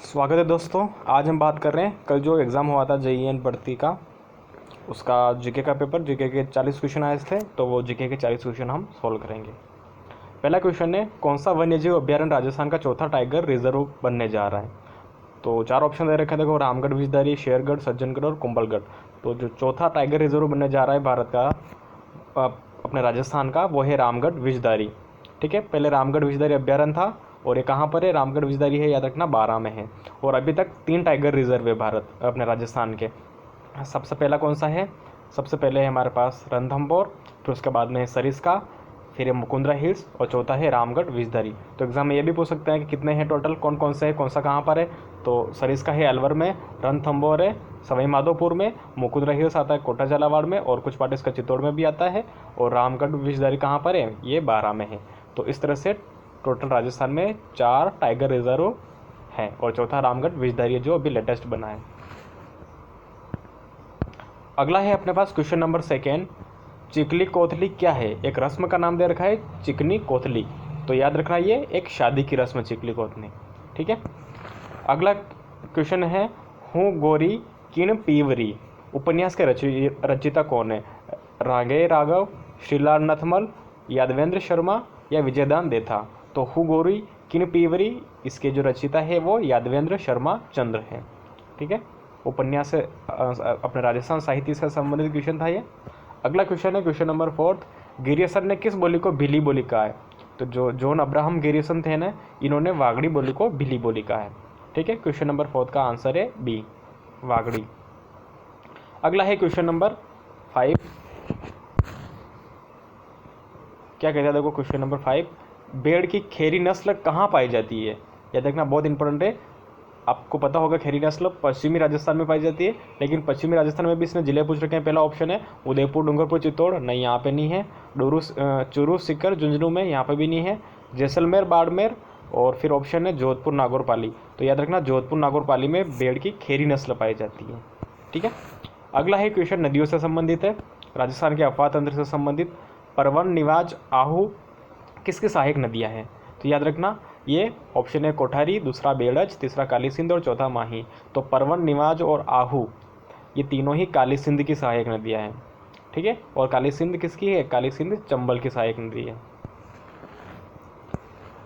स्वागत है दोस्तों। आज हम बात कर रहे हैं कल जो एग्ज़ाम हुआ था जेईई भर्ती का, उसका जीके का पेपर। जीके के 40 क्वेश्चन आए थे, तो वो जीके के 40 क्वेश्चन हम सॉल्व करेंगे। पहला क्वेश्चन है, कौन सा वन्यजीव अभ्यारण्य राजस्थान का चौथा टाइगर रिजर्व बनने जा रहा है। तो चार ऑप्शन दे रखे हैं, देखो रामगढ़, विषधारी, शेरगढ़, सज्जनगढ़ और कुंभलगढ़। तो जो चौथा टाइगर रिजर्व बनने जा रहा है भारत का, अपने राजस्थान का, वो है रामगढ़ विषधारी। ठीक है, पहले रामगढ़ विषधारी अभ्यारण्य था और ये कहाँ पर है, रामगढ़ विषधारी है, याद रखना, 12 में है। और अभी तक 3 टाइगर रिजर्व है भारत अपने राजस्थान के। सबसे पहला कौन सा है, सबसे पहले है हमारे पास रणथंभौर, फिर उसके बाद में है सरिस्का, फिर है मुकुंदरा हिल्स और चौथा है रामगढ़ विषधारी। तो एग्जाम में ये भी पूछ सकते हैं कि कितने हैं टोटल, कौन कौन से है, कौन सा कहाँ पर है। तो सरिस्का है अलवर में, रणथंभौर है सवाई माधोपुर में, मुकुंदरा हिल्स आता है कोटा झालावाड़ में और कुछ पार्ट इसका चित्तौड़ में भी आता है, और रामगढ़ विषधारी कहाँ पर है, ये 12 में है। तो इस तरह से टोटल राजस्थान में 4 टाइगर रिजर्व है और चौथा रामगढ़ विषधारी जो अभी लेटेस्ट बना है। अगला है अपने पास क्वेश्चन नंबर 2, चिकली कोथली क्या है। एक रस्म का नाम दे रखा है चिकनी कोथली, तो याद रखना ये एक शादी की रस्म चिकली कोथली। ठीक है, अगला क्वेश्चन है, हूँ गोरी किन पीवरी उपन्यास के रचयिता कौन है। रागे राघव, श्रीलाल नथमल, यादवेंद्र शर्मा या विजयदान देथा। तो हूँ गोरी किन पीवरी, इसके जो रचयिता है वो यादवेंद्र शर्मा चंद्र है। ठीक है, उपन्यास से अपने राजस्थान साहित्य से संबंधित क्वेश्चन था ये। अगला क्वेश्चन है क्वेश्चन नंबर 4, गिरियसन ने किस बोली को भिली बोली कहा है। तो जो जॉन अब्राहम गिरियसन थे ना, इन्होंने वागड़ी बोली को भिली बोली कहा है। ठीक है, क्वेश्चन नंबर 4 का आंसर है बी, वागड़ी। अगला है क्वेश्चन नंबर 5, क्या कहता है, देखो क्वेश्चन नंबर 5, भेड़ की खेरी नस्ल कहाँ पाई जाती है। यह देखना बहुत इंपॉर्टेंट है। आपको पता होगा खेरी नस्ल पश्चिमी राजस्थान में पाई जाती है, लेकिन पश्चिमी राजस्थान में भी इसने जिले पूछ रखे हैं। पहला ऑप्शन है उदयपुर, डूंगरपुर, चित्तौड़, नहीं यहाँ पे नहीं है। चूरू, सीकर, झुंझुनू में, यहाँ पे भी नहीं है। जैसलमेर, बाड़मेर, और फिर ऑप्शन है जोधपुर, नागौर पाली। तो याद रखना जोधपुर, नागौर पाली में भेड़ की खेरी नस्ल पाई जाती है। ठीक है, अगला है क्वेश्चन नदियों से संबंधित है, राजस्थान के अफवाह तंत्र से संबंधित। परवन, निवाज, आहू किसकी सहायक नदियाँ हैं। तो याद रखना ये ऑप्शन है कोठारी, दूसरा बेड़ज, तीसरा काली सिंध और चौथा माही। तो परवन, निवाज और आहू ये तीनों ही काली सिंध की सहायक नदियाँ हैं। ठीक है, और काली सिंध किसकी है, काली सिंध चंबल की सहायक नदी है।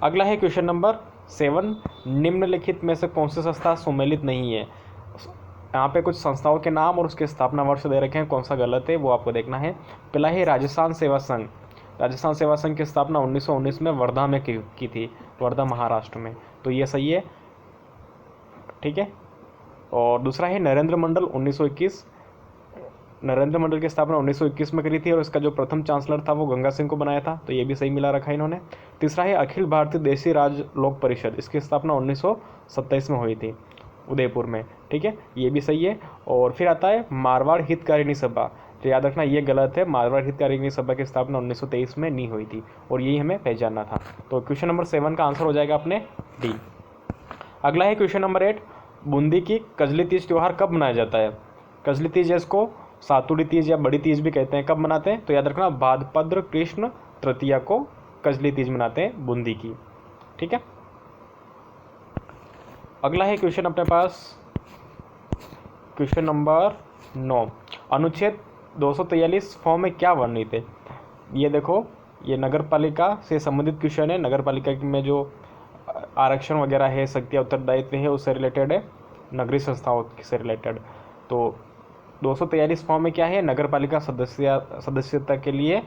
अगला है क्वेश्चन नंबर 7, निम्नलिखित में से कौन सी संस्था सुमेलित नहीं है। यहाँ पे कुछ संस्थाओं के नाम और उसके स्थापना वर्ष दे रखे हैं, कौन सा गलत है वो आपको देखना है। पहला है राजस्थान सेवा संघ। राजस्थान सेवा संघ की स्थापना 1919 में वर्धा में की थी, वर्धा महाराष्ट्र में, तो ये सही है। ठीक है, और दूसरा है नरेंद्र मंडल 1921। नरेंद्र मंडल की स्थापना 1921 में करी थी और इसका जो प्रथम चांसलर था वो गंगा सिंह को बनाया था, तो ये भी सही मिला रखा है इन्होंने। तीसरा है अखिल भारतीय देसी राज लोक परिषद, इसकी स्थापना 1927 में हुई थी उदयपुर में। ठीक है, ये भी सही है। और फिर आता है मारवाड़ हितकारिणी सभा, तो याद रखना ये गलत है, मारवाड़ हितकारिणी सभा की स्थापना 1923 में नहीं हुई थी और यही हमें पहचानना था। तो क्वेश्चन नंबर 7 का आंसर हो जाएगा अपने डी। अगला है क्वेश्चन नंबर 8, बूंदी की कजली तीज त्यौहार कब मनाया जाता है। कजली तीज इसको सातुड़ी तीज या बड़ी तीज भी कहते हैं, कब मनाते हैं। तो याद रखना भाद्रपद कृष्ण तृतीया को कजली तीज मनाते हैं बूंदी की। ठीक है, अगला है क्वेश्चन अपने पास क्वेश्चन नंबर 9, अनुच्छेद 243 फॉर्म में क्या वर्णित है। ये देखो, ये नगर पालिका से संबंधित क्वेश्चन है। नगर पालिका में जो आरक्षण वगैरह है, शक्तियाँ, उत्तरदायित्व है, उससे रिलेटेड है, नगरीय संस्थाओं से रिलेटेड। तो 243 फॉर्म में क्या है, नगर पालिका सदस्यता के लिए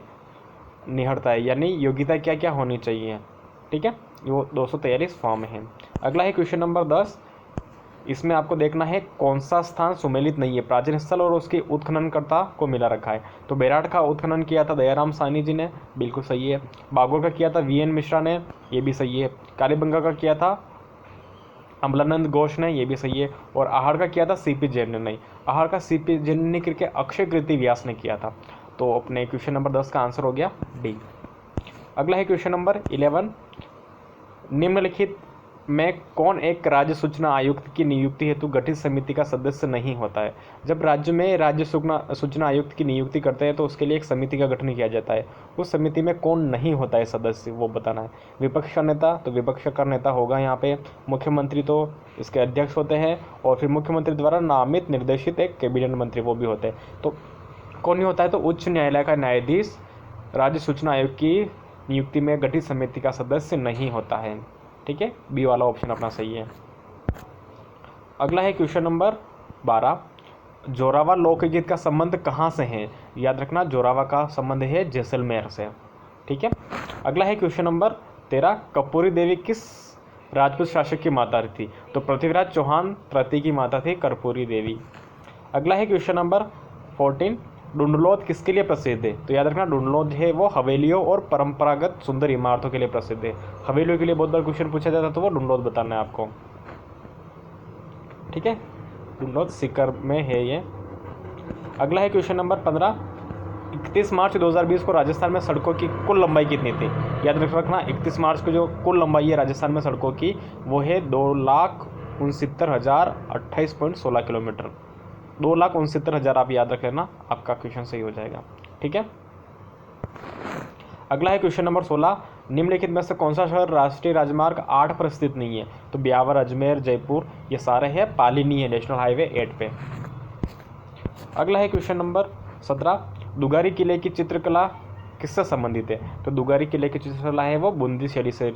निहड़ता है, यानी योग्यता क्या क्या होनी चाहिए। ठीक है, वो 243 फॉर्म है। अगला है क्वेश्चन नंबर 10, इसमें आपको देखना है कौन सा स्थान सुमेलित नहीं है। प्राचीन स्थल और उसके उत्खननकर्ता को मिला रखा है। तो बेराट का उत्खनन किया था दयाराम साहनी जी ने, बिल्कुल सही है। बागोर का किया था वीएन मिश्रा ने, ये भी सही है। कालीबंगा का किया था अमलानंद घोष ने, ये भी सही है। और आहड़ का किया था सीपी जैन ने, नहीं, आहड़ का सीपी जैन ने करके अक्षय कृति व्यास ने किया था। तो अपने क्वेश्चन नंबर 10 का आंसर हो गया डी। अगला है क्वेश्चन नंबर 11, निम्नलिखित में कौन एक राज्य सूचना आयुक्त की नियुक्ति हेतु गठित समिति का सदस्य नहीं होता है? जब राज्य में राज्य सूचना आयुक्त की नियुक्ति करते हैं तो उसके लिए एक समिति का गठन किया जाता है। उस समिति में कौन नहीं होता है सदस्य, वो बताना है। विपक्ष का नेता, तो विपक्ष का नेता होगा यहाँ पे। मुख्यमंत्री तो इसके अध्यक्ष होते हैं, और फिर मुख्यमंत्री द्वारा नामित निर्देशित एक कैबिनेट मंत्री वो भी होते हैं। तो कौन नहीं होता है? तो उच्च न्यायालय का न्यायाधीश राज्य सूचना आयोग की नियुक्ति में गठित समिति का सदस्य नहीं होता है। ठीक है, बी वाला ऑप्शन अपना सही है। अगला है क्वेश्चन नंबर 12, जोरावर लोकगीत का संबंध कहाँ से है? याद रखना, जोरावर का संबंध है जैसलमेर से। ठीक है। अगला है क्वेश्चन नंबर 13, कर्पूरी देवी किस राजपूत शासक की माता थी? तो पृथ्वीराज चौहान तृतीय की माता थी कर्पूरी देवी। अगला है क्वेश्चन नंबर 14, डुंडलौद किसके लिए प्रसिद्ध है? तो याद रखना, डुंडलौद है वो हवेलियों और परंपरागत सुंदर इमारतों के लिए प्रसिद्ध है। हवेलियों के लिए बहुत बार क्वेश्चन पूछा जाता है, तो वो डुंडलौद बताना है आपको। ठीक है, डुंडलौद सीकर में है ये। अगला है क्वेश्चन नंबर 15, 31 मार्च 2020 को राजस्थान में सड़कों की कुल लंबाई कितनी थी? याद रखना, 31 मार्च को जो कुल लंबाई है राजस्थान में सड़कों की, वो है 2,69,028.16 किलोमीटर। 2,69,000 आप याद रख लेना, आपका क्वेश्चन सही हो जाएगा। ठीक है। अगला है क्वेश्चन नंबर 16, निम्नलिखित में से कौन सा शहर राष्ट्रीय राजमार्ग 8 पर स्थित नहीं है? तो ब्यावर, अजमेर, जयपुर, ये सारे हैं पाली नहीं है नेशनल हाईवे 8 पे। अगला है क्वेश्चन नंबर 17, दुगारी किले की चित्रकला किससे संबंधित है? तो दुगारी किले की चित्रकला है वो बूंदी शैली से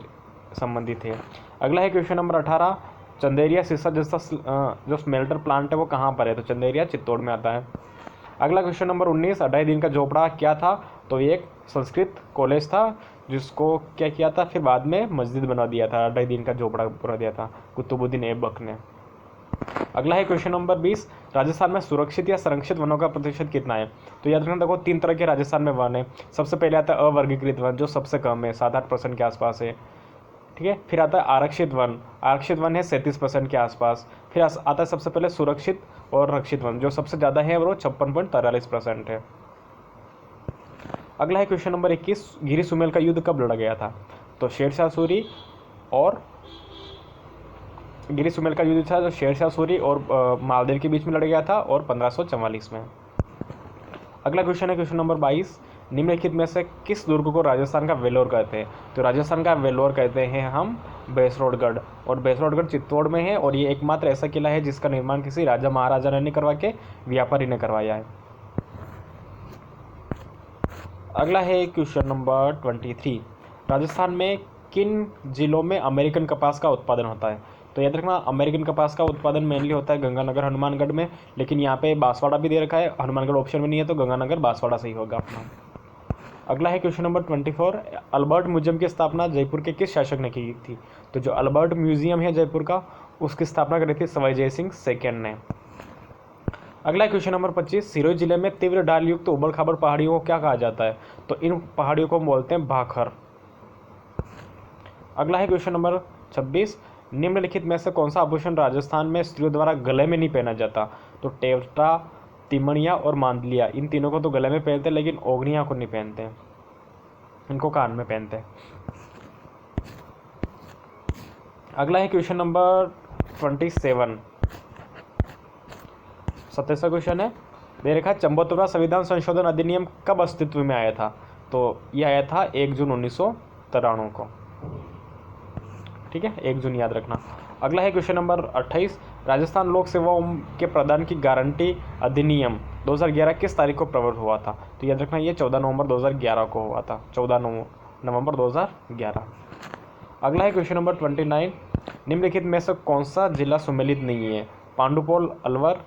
संबंधित है। अगला है क्वेश्चन नंबर 18, चंदेरिया शीशा जैसा जो स्मेल्टर प्लांट है वो कहाँ पर है? तो चंदेरिया चित्तौड़ में आता है। अगला क्वेश्चन नंबर 19, 2.5 दिन का झोपड़ा क्या था? तो ये एक संस्कृत कॉलेज था जिसको क्या किया था, फिर बाद में मस्जिद बना दिया था। 2.5 दिन का झोपड़ा पूरा दिया था कुतुबुद्दीन ऐबक ने। अगला है क्वेश्चन नंबर 20, राजस्थान में सुरक्षित या संरक्षित वनों का प्रतिशत कितना है? तो याद रखना, देखो 3 तरह के राजस्थान में वन है। सबसे पहले आता है अवर्गीकृत वन, जो सबसे कम है, 7-8% के आसपास है। ठीक है। फिर आता है आरक्षित वन, आरक्षित वन है 37% के आसपास। फिर आता है सबसे पहले सुरक्षित और रक्षित वन, जो सबसे ज़्यादा है वो 56.43% है। अगला है क्वेश्चन नंबर 21, गिरी सुमेल का युद्ध कब लड़ा गया था? तो शेरशाह सूरी और गिरी सुमेल का युद्ध था जो शेरशाह सूरी और मालदेव के बीच में लड़ा गया था, और 1544 में। अगला क्वेश्चन है क्वेश्चन नंबर 22, निम्नलिखित में से किस दुर्ग को राजस्थान का वेलोर कहते हैं? तो राजस्थान का वेलोर कहते हैं हम भैंसरोडगढ़, और भैंसरोडगढ़ चित्तौड़ में है, और ये एकमात्र ऐसा किला है जिसका निर्माण किसी राजा महाराजा ने नहीं करवा के व्यापारी ने करवाया है। अगला है क्वेश्चन नंबर 23, राजस्थान में किन जिलों में अमेरिकन कपास का उत्पादन होता है? तो याद रखना, अमेरिकन कपास का उत्पादन मेनली होता है गंगानगर, हनुमानगढ़ में, लेकिन यहाँ पे बांसवाड़ा भी दे रखा है। हनुमानगढ़ ऑप्शन में नहीं है, तो गंगानगर बांसवाड़ा सही होगा अपना। अगला है क्वेश्चन नंबर 24, अल्बर्ट म्यूजियम की स्थापना जयपुर के किस शासक ने की थी? तो जो अल्बर्ट म्यूजियम है जयपुर का, उसकी स्थापना करी थी सवाई जय सिंह सेकेंड ने। अगला क्वेश्चन नंबर 25, सिरोही जिले में तीव्र ढाल युक्त उबड़ खाबड़ पहाड़ियों को क्या कहा जाता है? तो इन पहाड़ियों को बोलते हैं भाखर। अगला है क्वेश्चन नंबर 26, निम्नलिखित में से कौन सा आभूषण राजस्थान में स्त्रियों द्वारा गले में नहीं पहना जाता? तो टेवटा, तिमणिया और मांदलिया, इन तीनों को तो गले में पहनते हैं, लेकिन ओगनिया को नहीं पहनते, इनको कान में पहनते हैं। अगला है क्वेश्चन नंबर 27, 27वां क्वेश्चन है, दे रखा है चंबोतुरा संविधान संशोधन अधिनियम कब अस्तित्व में आया था? तो यह आया था 1 जून 1993 को। ठीक है, 1 जून याद रखना। अगला है क्वेश्चन नंबर 28, राजस्थान लोक सेवाओं के प्रदान की गारंटी अधिनियम 2011 किस तारीख को प्रवर्त हुआ था? तो याद रखना, ये 14 नवंबर 2011 को हुआ था, 14 नवंबर 2011। अगला है क्वेश्चन नंबर 29, निम्नलिखित में से कौन सा जिला सम्मिलित नहीं है? पांडुपोल अलवर,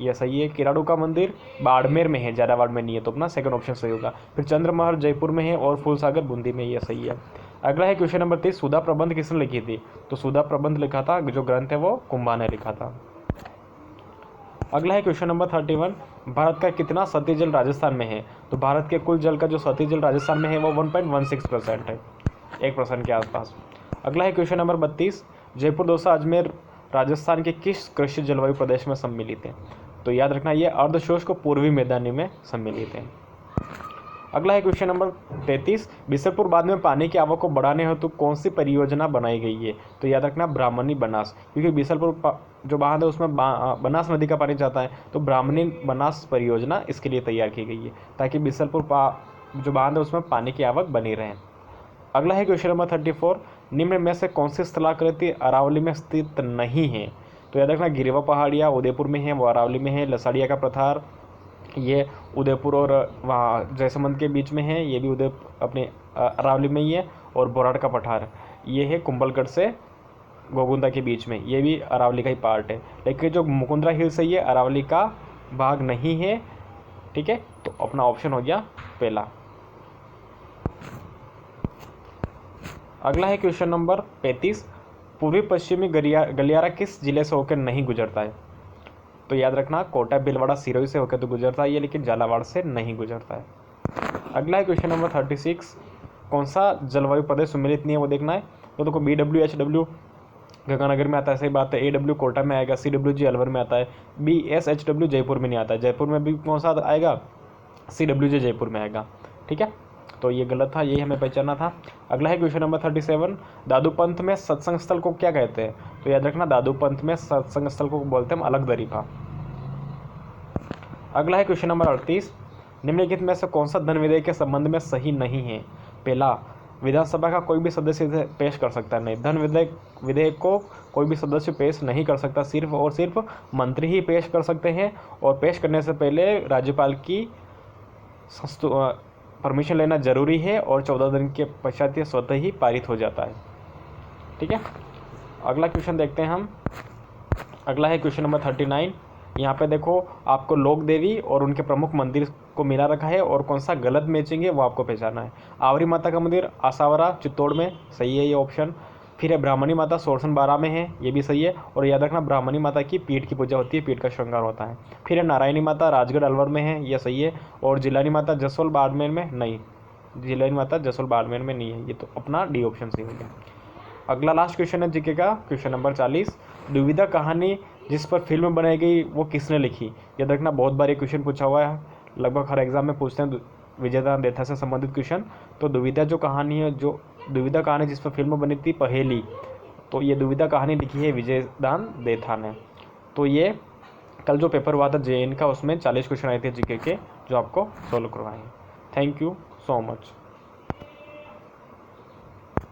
यह सही है। किराड़ू का मंदिर बाड़मेर में है, झालावाड़ में नहीं है, तो अपना सेकंड ऑप्शन सही होगा। फिर चंद्रमहल जयपुर में है, और फूलसागर बूंदी में, यह सही है। अगला है क्वेश्चन नंबर 30, सुधा प्रबंध किसने लिखी थी? तो सुधा प्रबंध लिखा था, जो ग्रंथ है वो कुंभा ने लिखा था। अगला है क्वेश्चन नंबर 31, भारत का कितना सतही जल राजस्थान में है? तो भारत के कुल जल का जो सतही जल राजस्थान में है वो 1.16% है, 1% के आसपास। अगला है क्वेश्चन नंबर 32, जयपुर, दौसा, अजमेर राजस्थान के किस कृषि जलवायु प्रदेश में सम्मिलित है? तो याद रखना, ये अर्धशुष्क पूर्वी मैदानी में सम्मिलित है। अगला है क्वेश्चन नंबर 33, बिसलपुर बांध में पानी की आवक को बढ़ाने हेतु कौन सी परियोजना बनाई गई है? तो याद रखना ब्राह्मणी बनास, क्योंकि बिसलपुर जो बांध है उसमें बनास नदी का पानी जाता है, तो ब्राह्मणी बनास परियोजना इसके लिए तैयार की गई है ताकि बिसलपुर जो बांध है उसमें पानी की आवक बनी रहे। अगला है क्वेश्चन नंबर 34, निम्न में से कौन सी स्थलाकृति अरावली में स्थित नहीं है? तो याद रखना गिरिवा पहाड़ियाँ उदयपुर में है, वो अरावली में है। लसाड़िया का पठार ये उदयपुर और वहाँ जैसलमेर के बीच में है, ये भी अपने अरावली में ही है। और बोराड़ का पठार ये है कुंभलगढ़ से गोगुंदा के बीच में, ये भी अरावली का ही पार्ट है। लेकिन जो मुकुंदरा हिल्स है ये अरावली का भाग नहीं है, ठीक है। तो अपना ऑप्शन हो गया पहला। अगला है क्वेश्चन नंबर 35, पूर्वी पश्चिमी गलियारा किस जिले से होकर नहीं गुजरता है? तो याद रखना कोटा भीलवाड़ा सिरोही से होकर तो गुजरता है ये, लेकिन झालावाड़ से नहीं गुजरता है। अगला है क्वेश्चन नंबर 36, कौन सा जलवायु प्रदेश सम्मिलित नहीं है वो देखना है। तो देखो BWHW गंगानगर में आता है, सही बात है। AW कोटा में आएगा, CWG अलवर में आता है, BSHW जयपुर में नहीं आता है। जयपुर में भी कौन सा आएगा? CWG जयपुर में आएगा, ठीक है। तो ये गलत था, यही हमें पहचानना था। अगला है क्वेश्चन नंबर 37, दादू पंथ में सत्संग स्थल को क्या कहते हैं? तो याद रखना दादू पंथ में सत्संग स्थल को बोलते हैं हम अलग दरीफा। अगला है क्वेश्चन नंबर 38, निम्नलिखित में से कौन सा धन विधेयक के संबंध में सही नहीं है? पहला, विधानसभा का कोई भी सदस्य इसे पेश कर सकता नहीं। धन विधेयक को कोई भी सदस्य पेश नहीं कर सकता, सिर्फ और सिर्फ मंत्री ही पेश कर सकते हैं, और पेश करने से पहले राज्यपाल की परमिशन लेना जरूरी है, और 14 दिन के पश्चात ये स्वतः ही पारित हो जाता है, ठीक है। अगला क्वेश्चन देखते हैं हम। अगला है क्वेश्चन नंबर 39, यहाँ पे देखो आपको लोक देवी और उनके प्रमुख मंदिर को मिला रखा है, और कौन सा गलत मैचिंग है वो आपको पहचानना है। आवरी माता का मंदिर आसावरा चित्तौड़ में, सही है ये ऑप्शन। फिर है ब्राह्मणी माता सोरसन बारा में है, ये भी सही है। और याद रखना ब्राह्मणी माता की पीठ की पूजा होती है, पीठ का श्रृंगार होता है। फिर है नारायणी माता राजगढ़ अलवर में है, यह सही है। और जिलानी माता जसोल बाड़मेर में नहीं, जिलानी माता जसोल बाड़मेर में नहीं है, ये तो अपना डी ऑप्शन सही हो गया। अगला लास्ट क्वेश्चन है जीके का, क्वेश्चन नंबर 40, दुविधा कहानी जिस पर फिल्म बनाई गई वो किसने लिखी? याद रखना बहुत बार ये क्वेश्चन पूछा हुआ है, लगभग हर एग्जाम में पूछते हैं विजयदान देथा से संबंधित क्वेश्चन। तो दुविधा जो कहानी है, जो दुविधा कहानी जिस पर फिल्म बनी थी पहेली, तो ये दुविधा कहानी लिखी है विजयदान देथा ने। तो ये कल जो पेपर हुआ था JN का, उसमें 40 क्वेश्चन आए थे जीके के, जो आपको सोल्व करवाए हैं। Thank you so much.